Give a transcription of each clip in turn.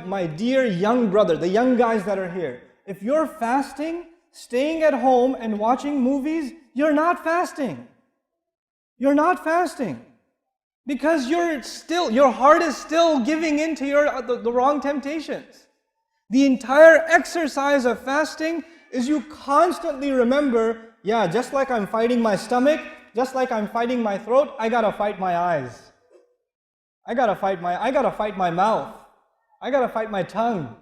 My dear young brother, the young guys that are here, if you're fasting, staying at home and watching movies, you're not fasting. You're not fasting. Because your heart is still giving in to the wrong temptations. The entire exercise of fasting is you constantly remember, yeah, just like I'm fighting my stomach, just like I'm fighting my throat, I gotta fight my eyes. I gotta fight my mouth. I gotta fight my tongue.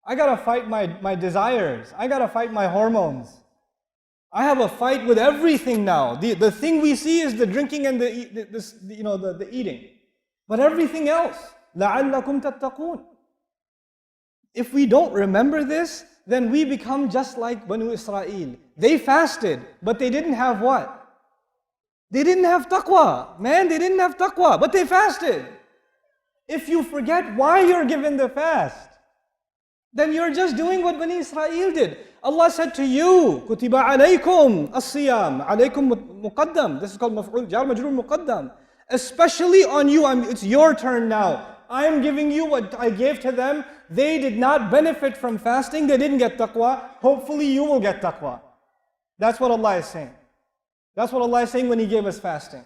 I gotta fight my desires. I gotta fight my hormones. I have a fight with everything now. The thing we see is the drinking and the eating. But everything else, لَعَلَّكُمْ تَتَّقُونَ. If we don't remember this, then we become just like Banu Israel. They fasted, but they didn't have what? They didn't have taqwa. Man, they didn't have taqwa, but they fasted. If you forget why you're given the fast, then you're just doing what Bani Israel did. Allah said to you, كُتِبَ عَلَيْكُمْ الصِّيَامِ عَلَيْكُمْ مُقَدَّم. This is called مفعول جار مجرور مقدم. Especially on you, it's your turn now. I'm giving you what I gave to them. They did not benefit from fasting. They didn't get taqwa. Hopefully you will get taqwa. That's what Allah is saying. That's what Allah is saying when He gave us fasting.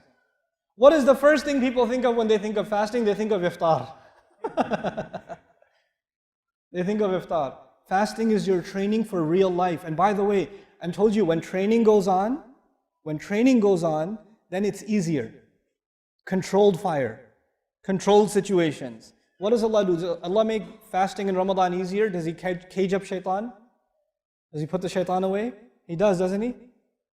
What is the first thing people think of when they think of fasting? They think of iftar. They think of iftar. Fasting is your training for real life. And by the way, I told you, when training goes on, then it's easier. Controlled fire, controlled situations. What does Allah do? Does Allah make fasting in Ramadan easier? Does He cage up shaitan? Does He put the shaitan away? He does, doesn't He?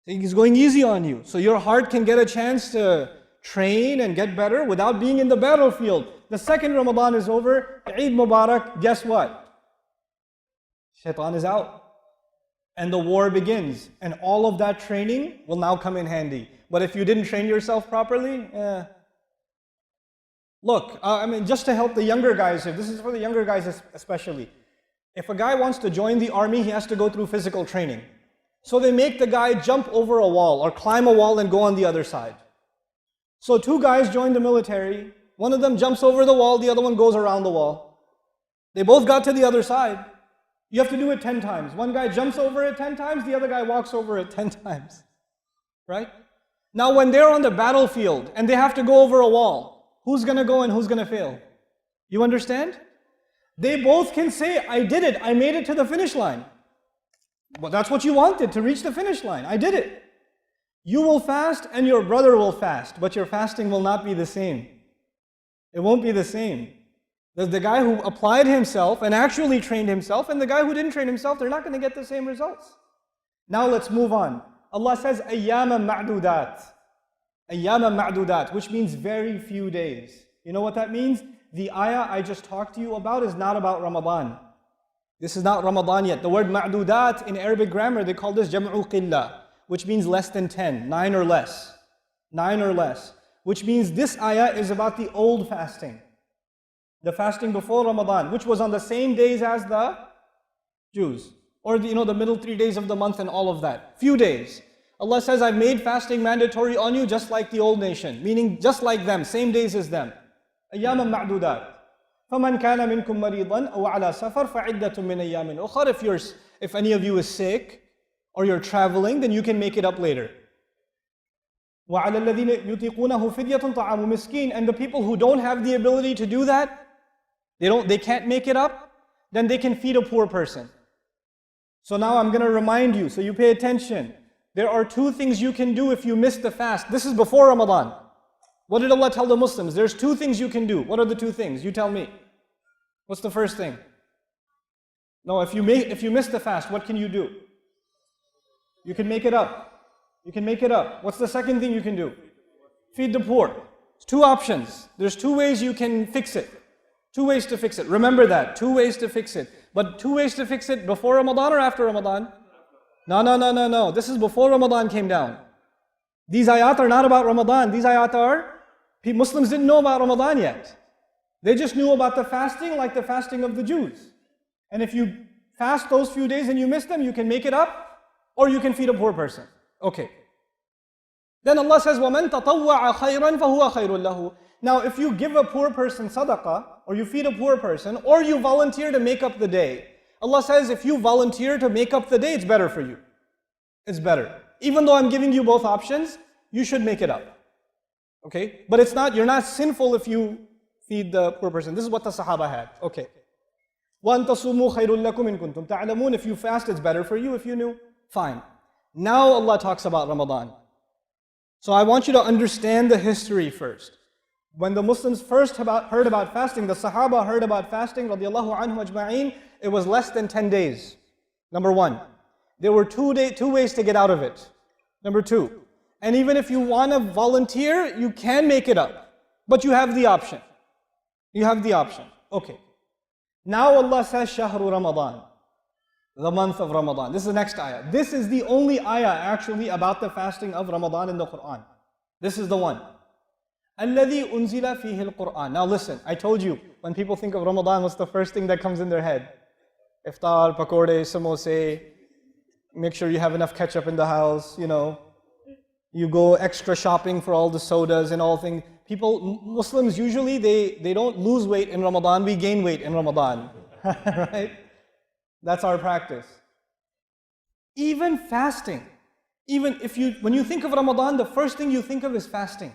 He's going easy on you. So your heart can get a chance to train and get better without being in the battlefield. The second Ramadan is over, Eid Mubarak, guess what? Shaitan is out. And the war begins. And all of that training will now come in handy. But if you didn't train yourself properly, Look, just to help the younger guys here, this is for the younger guys especially. If a guy wants to join the army, he has to go through physical training. So they make the guy jump over a wall or climb a wall and go on the other side. So two guys join the military. One of them jumps over the wall, the other one goes around the wall. They both got to the other side. You have to do it 10 times. One guy jumps over it 10 times, the other guy walks over it 10 times. Right? Now when they're on the battlefield and they have to go over a wall, who's going to go and who's going to fail? You understand? They both can say, I did it, I made it to the finish line. But that's what you wanted, to reach the finish line. I did it. You will fast and your brother will fast, but your fasting will not be the same. It won't be the same. There's the guy who applied himself and actually trained himself, and the guy who didn't train himself, they're not going to get the same results. Now let's move on. Allah says, أَيَّامًا مَعْدُودَاتٍ. أَيَّامًا مَعْدُودَاتٍ, which means very few days. You know what that means? The ayah I just talked to you about is not about Ramadan. This is not Ramadan yet. The word ma'dudat in Arabic grammar, they call this jam'u qillah, which means less than 10, 9 or less. 9 or less. Which means this ayah is about the old fasting. The fasting before Ramadan, which was on the same days as the Jews. Or the middle 3 days of the month and all of that. Few days. Allah says, I've made fasting mandatory on you just like the old nation. Meaning just like them, same days as them. أياما معدودات. فَمَنْ كَانَ مِنْكُمْ مَرِيضًا أَوْ عَلَى سَفَرٍ فَعِدَّةٌ مِنْ أَيَّامٍ أُخَرَ. If any of you is sick or you're traveling, then you can make it up later. وَعَلَى الَّذِينَ يُطِيقُونَهُ فِدْيَةٌ طَعَامُ مِسْكِينٍ. And the people who don't have the ability to do that, they can't make it up, then they can feed a poor person. So now I'm going to remind you, so you pay attention. There are 2 things you can do if you miss the fast. This is before Ramadan. What did Allah tell the Muslims? There's 2 things you can do. What are the 2 things? You tell me. What's the first thing? No, if you miss the fast, what can you do? You can make it up. You can make it up. What's the second thing you can do? Feed the poor. It's 2 options. There's 2 ways you can fix it. 2 ways to fix it. Remember that. 2 ways to fix it. But 2 ways to fix it before Ramadan or after Ramadan? No. This is before Ramadan came down. These ayat are not about Ramadan. These ayat are, Muslims didn't know about Ramadan yet. They just knew about the fasting like the fasting of the Jews. And if you fast those few days and you miss them, you can make it up or you can feed a poor person. Okay. Then Allah says, وَمَنْ تَطَوَّعَ خَيْرًا فَهُوَ خَيْرٌ لَهُ. Now, if you give a poor person sadaqah, or you feed a poor person, or you volunteer to make up the day, Allah says if you volunteer to make up the day, it's better for you. It's better. Even though I'm giving you both options, you should make it up. Okay? But it's not, you're not sinful if you feed the poor person. This is what the Sahaba had. Okay. وَأَن تَصُومُوا خَيْرٌ لَكُمْ إِن كُنتُمْ تَعْلَمُونَ. If you fast, it's better for you. If you knew, fine. Now Allah talks about Ramadan. So I want you to understand the history first. When the Muslims first heard about fasting, the Sahaba heard about fasting, radiallahu anhum ajma'een, it was less than 10 days. Number one. There were two ways to get out of it. Number two. And even if you want to volunteer, you can make it up. But you have the option. You have the option. Okay. Now Allah says, Shahru Ramadan. The month of Ramadan. This is the next ayah. This is the only ayah actually about the fasting of Ramadan in the Quran. This is the one. الَّذِي أُنزِلَ فِيهِ الْقُرْآنِ. Now listen, I told you, when people think of Ramadan, what's the first thing that comes in their head? Iftar, pakode, samosa, make sure you have enough ketchup in the house, you know. You go extra shopping for all the sodas and all things. People, Muslims usually, they don't lose weight in Ramadan, we gain weight in Ramadan. Right? That's our practice. Even fasting, when you think of Ramadan, the first thing you think of is fasting.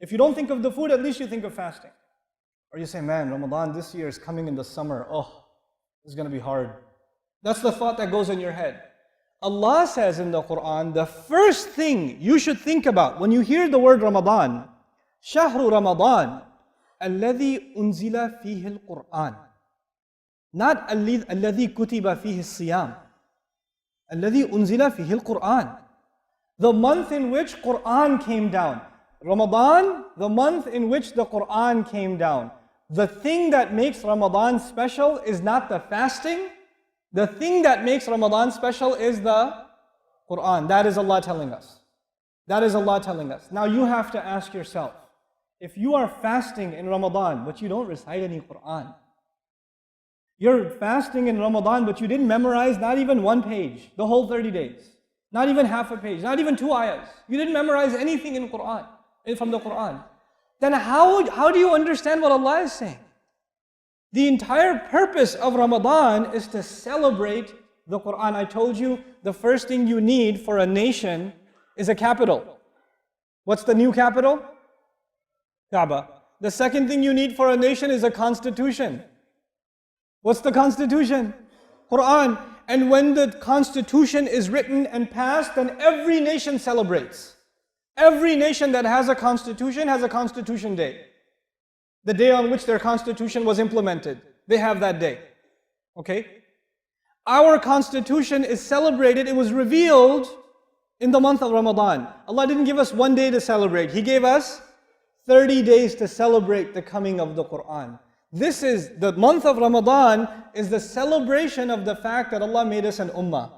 If you don't think of the food, at least you think of fasting. Or you say, man, Ramadan this year is coming in the summer. Oh, it's going to be hard. That's the thought that goes in your head. Allah says in the Quran, the first thing you should think about when you hear the word Ramadan, Shahru Ramadan, alladhi unzila fihi al-Quran. Not alladhi kutiba fihi al-siyam. Alladhi unzila fihi al-Quran. The month in which Quran came down. Ramadan, the month in which the Quran came down. The thing that makes Ramadan special is not the fasting. The thing that makes Ramadan special is the Quran. That is Allah telling us. That is Allah telling us. Now you have to ask yourself, if you are fasting in Ramadan, but you don't recite any Quran, you're fasting in Ramadan, but you didn't memorize not even one page, the whole 30 days, not even half a page, not even 2 ayahs. You didn't memorize anything in Quran, from the Quran. Then how do you understand what Allah is saying? The entire purpose of Ramadan is to celebrate the Quran. I told you the first thing you need for a nation is a capital. What's the new capital? Kaaba. The second thing you need for a nation is a constitution. What's the constitution? Quran. And when the constitution is written and passed, then every nation celebrates. Every nation that has a constitution day. The day on which their constitution was implemented. They have that day. Okay? Our constitution is celebrated, it was revealed in the month of Ramadan. Allah didn't give us one day to celebrate. He gave us 30 days to celebrate the coming of the Quran. This is, the month of Ramadan is the celebration of the fact that Allah made us an ummah.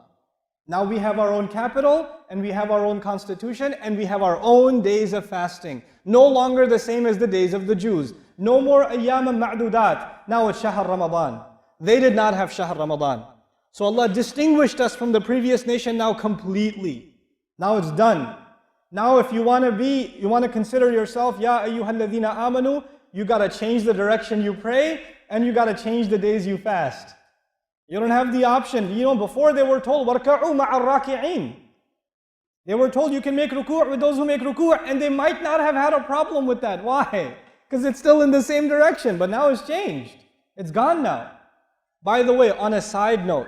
Now we have our own capital, and we have our own constitution, and we have our own days of fasting. No longer the same as the days of the Jews. No more ayyam ma'dudat. Now it's Shahr Ramadan. They did not have Shahr Ramadan. So Allah distinguished us from the previous nation now completely. Now it's done. Now if you want to consider yourself, Ya ayyuhalladhina amanu, you got to change the direction you pray, and you got to change the days you fast. You don't have the option. You know, before they were told, وَارْكَعُوا مَعَ الرَّاكِعِينَ. They were told you can make ruku' with those who make ruku', and they might not have had a problem with that. Why? Because it's still in the same direction, but now it's changed. It's gone now. By the way, on a side note,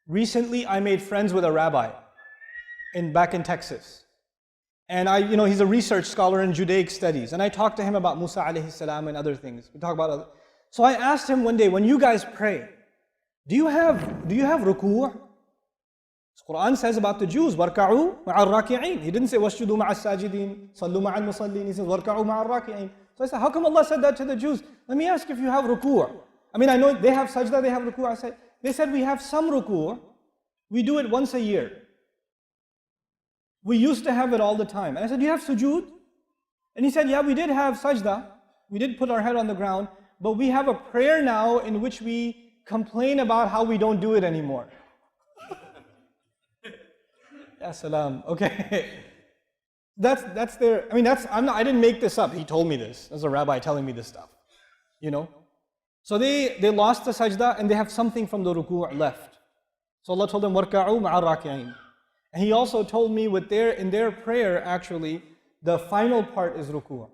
recently I made friends with a rabbi back in Texas. And he's a research scholar in Judaic studies. And I talked to him about Musa alayhi salam and other things. We talk about other. So I asked him one day, when you guys pray, do you have ruku'? Quran says about the Jews, وَارْكَعُوا مَعَ الرَّاكِعِينَ. He didn't say وَاسْجُدُوا مَعَ السَّاجِدِينَ صَلُّوا مَعَ الْمُصَلِّينَ. He says وَارْكَعُوا مَعَ الرَّاكِعِينَ. So I said, how come Allah said that to the Jews? Let me ask if you have ruku'. I mean, I know they have sajda, they have ruku'. They said we have some ruku'. We do it once a year. We used to have it all the time. And I said, do you have sujood? And he said, yeah, we did have sajda. We did put our head on the ground. But we have a prayer now in which we complain about how we don't do it anymore. Ya salam. Okay. That's their, I mean, I didn't make this up. He told me this. There's a rabbi telling me this stuff. You know? So they lost the sajda and they have something from the ruku' left. So Allah told them, وَارْكَعُوا مَعَ الرَّاكِعِينَ. And He also told me in their prayer actually, the final part is ruku'.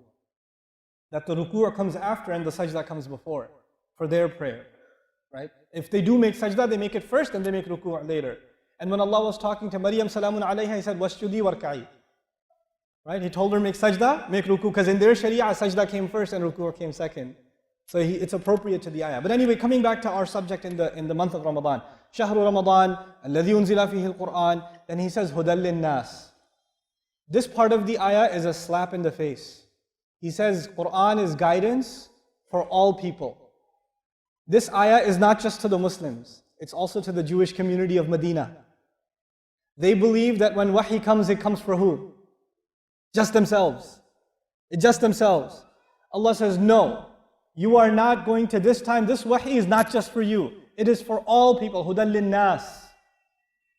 That the ruku' comes after and the sajda comes before for their prayer. Right? If they do make sajda, they make it first and they make ruku' later. And when Allah was talking to Maryam salamun alayha, He said, وَاسْجُدِي وَارْكَعِي. Right? He told her, make sajda, make ruku', because in their sharia, sajda came first and ruku' came second. So it's appropriate to the ayah. But anyway, coming back to our subject in the month of Ramadan. شهر رمضان الذي أنزل فيه القرآن. Then he says, هدى للناس. This part of the ayah is a slap in the face. He says, Quran is guidance for all people. This ayah is not just to the Muslims. It's also to the Jewish community of Medina. They believe that when wahi comes, it comes for who? Just themselves. It's just themselves. Allah says, no. You are not going to this time. This wahi is not just for you. It is for all people. Hudan lin nas.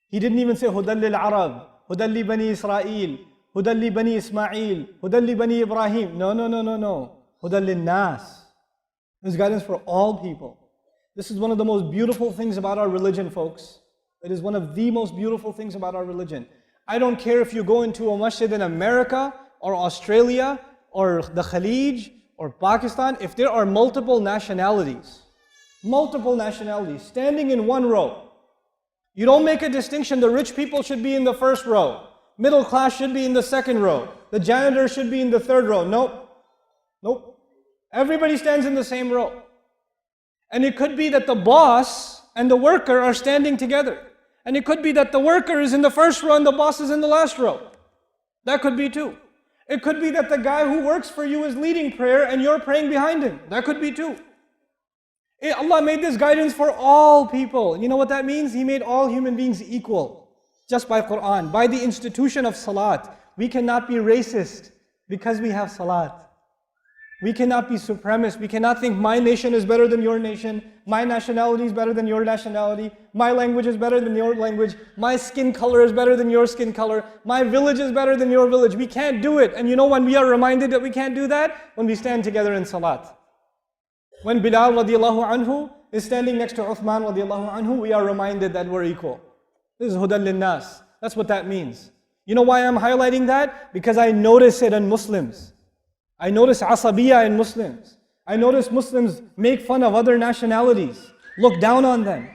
He didn't even say Hudan lil Arab, Hudan li Bani Israel, Hudan li Bani Ismail, Hudan li Bani Ibrahim. No. Hudan lin nas. This is guidance for all people. This is one of the most beautiful things about our religion, folks. It is one of the most beautiful things about our religion. I don't care if you go into a masjid in America or Australia or the Khalij or Pakistan, if there are multiple nationalities standing in one row, you don't make a distinction. The rich people should be in the first row. Middle class should be in the second row. The janitor should be in the third row. Nope. Everybody stands in the same row. And it could be that the boss and the worker are standing together. And it could be that the worker is in the first row and the boss is in the last row. That could be too. It could be that the guy who works for you is leading prayer and you're praying behind him. That could be too. Allah made this guidance for all people. And you know what that means? He made all human beings equal. Just by Quran, by the institution of salat. We cannot be racist because we have salat. We cannot be supremacist. We cannot think my nation is better than your nation. My nationality is better than your nationality. My language is better than your language. My skin color is better than your skin color. My village is better than your village. We can't do it. And you know when we are reminded that we can't do that? When we stand together in salat. When Bilal radiallahu anhu is standing next to Uthman radiallahu anhu, we are reminded that we're equal. This is hudan linnas. That's what that means. You know why I'm highlighting that? Because I notice it in Muslims. I notice asabiyya in Muslims. I notice Muslims make fun of other nationalities, look down on them,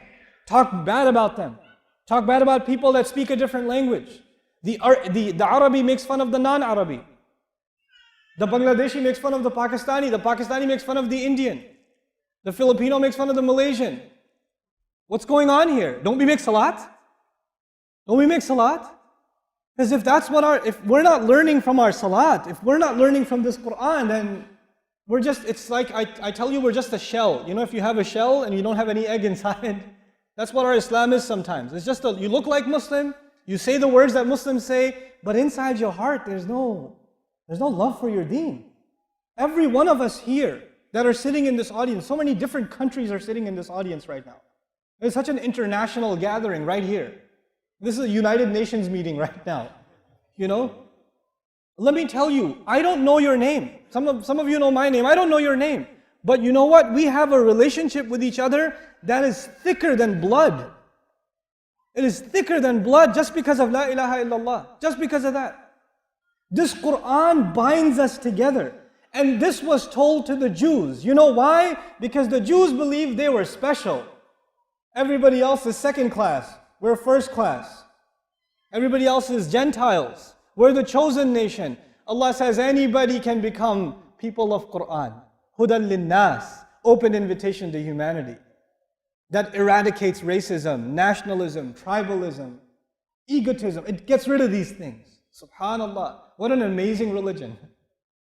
talk bad about them, talk bad about people that speak a different language. The Arabi makes fun of the non-Arabi. The Bangladeshi makes fun of the Pakistani makes fun of the Indian. The Filipino makes fun of the Malaysian. What's going on here? Don't we make salat? Don't we make salat? Because if we're not learning from our salat, if we're not learning from this Quran, then it's like I tell you, we're just a shell. You know, if you have a shell and you don't have any egg inside, that's what our Islam is sometimes. It's just you look like Muslim, you say the words that Muslims say, but inside your heart, there's no love for your deen. Every one of us here that are sitting in this audience, so many different countries are sitting in this audience right now. There's such an international gathering right here. This is a United Nations meeting right now. You know? Let me tell you, I don't know your name. Some of you know my name. I don't know your name. But you know what? We have a relationship with each other that is thicker than blood. It is thicker than blood just because of La ilaha illallah. Just because of that. This Quran binds us together. And this was told to the Jews. You know why? Because the Jews believed they were special. Everybody else is second class. We're first class. Everybody else is Gentiles. We're the chosen nation. Allah says anybody can become people of Quran. Hudan linnas. Open invitation to humanity. That eradicates racism, nationalism, tribalism, egotism. It gets rid of these things. Subhanallah. What an amazing religion.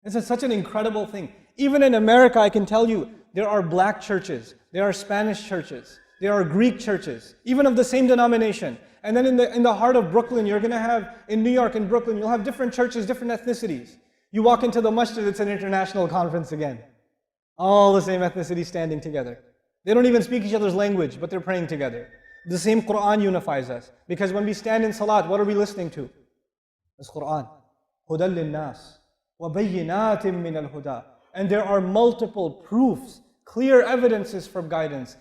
It's such an incredible thing. Even in America, I can tell you, there are black churches, there are Spanish churches, there are Greek churches, even of the same denomination. And then in the heart of Brooklyn, you're going to have, in New York and Brooklyn, you'll have different churches, different ethnicities. You walk into the masjid, it's an international conference again. All the same ethnicities standing together. They don't even speak each other's language, but they're praying together. The same Quran unifies us. Because when we stand in salat, what are we listening to? It's Quran. هُدًى لِلنَّاسِ وَبَيِّنَاتٍ مِّنَ الْهُدَى. And there are multiple proofs, clear evidences for guidance.